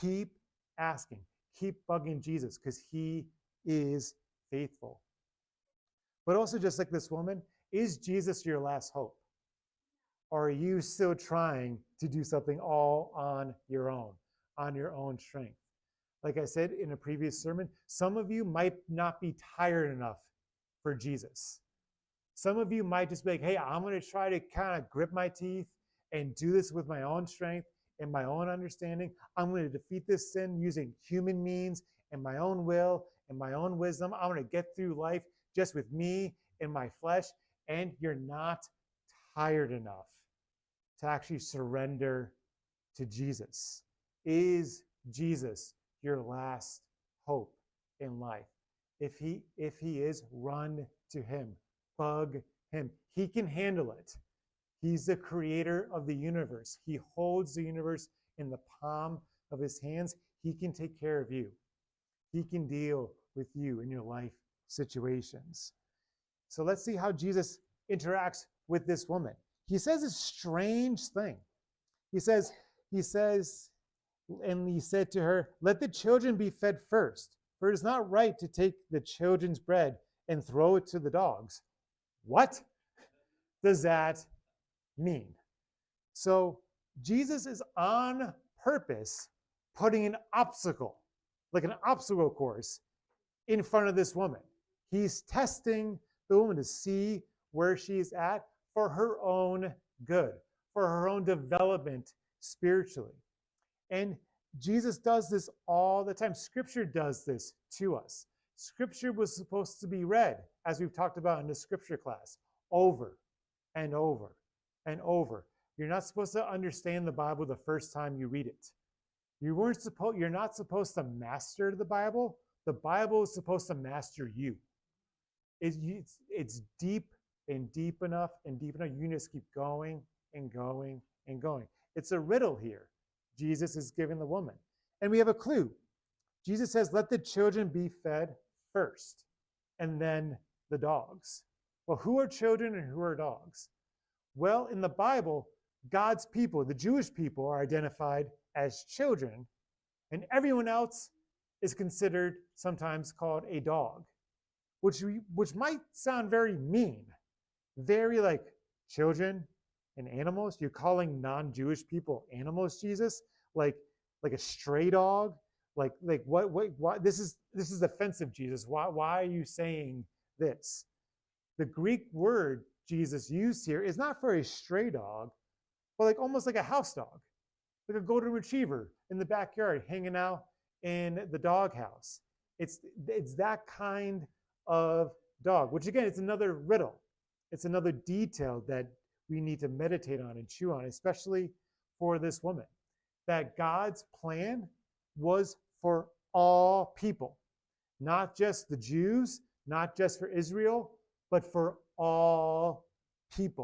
Keep asking. Keep bugging Jesus because he is faithful. But also, just like this woman, is Jesus your last hope? Or are you still trying to do something all on your own strength? Like I said in a previous sermon, some of you might not be tired enough for Jesus. Some of you might just be like, hey, I'm going to try to kind of grip my teeth and do this with my own strength and my own understanding. I'm going to defeat this sin using human means and my own will and my own wisdom. I'm going to get through life just with me and my flesh. And you're not tired enough to actually surrender to Jesus. Is Jesus your last hope in life? If he is, run to him. Bug him. He can handle it. He's the creator of the universe. He holds the universe in the palm of his hands. He can take care of you. He can deal with you in your life situations. So let's see how Jesus interacts with this woman. He says a strange thing. He says, and he said to her, let the children be fed first, for it is not right to take the children's bread and throw it to the dogs. What does that mean? So Jesus is on purpose putting an obstacle, like an obstacle course, in front of this woman. He's testing the woman to see where she's at for her own good, for her own development spiritually. And Jesus does this all the time. Scripture does this to us. Scripture was supposed to be read, as we've talked about in the scripture class, over and over and over. You're not supposed to understand the Bible the first time you read it. You're not supposed to master the Bible. The Bible is supposed to master you. It's deep and deep enough and deep enough. You just keep going and going and going. It's a riddle here. Jesus is giving the woman. And we have a clue. Jesus says, let the children be fed first, and then the dogs. Well, who are children and who are dogs? Well, in the Bible, God's people, the Jewish people, are identified as children, and everyone else is considered sometimes called a dog, which might sound very mean, very like children and animals. You're calling non-Jewish people animals, Jesus, like a stray dog. Like what this is offensive, Jesus. Why are you saying this? The Greek word Jesus used here is not for a stray dog, but like almost like a house dog, like a golden retriever in the backyard hanging out in the doghouse. It's that kind of dog, which again, it's another riddle. It's another detail that we need to meditate on and chew on, especially for this woman, that God's plan was for all people, not just the Jews, not just for Israel, but for all people.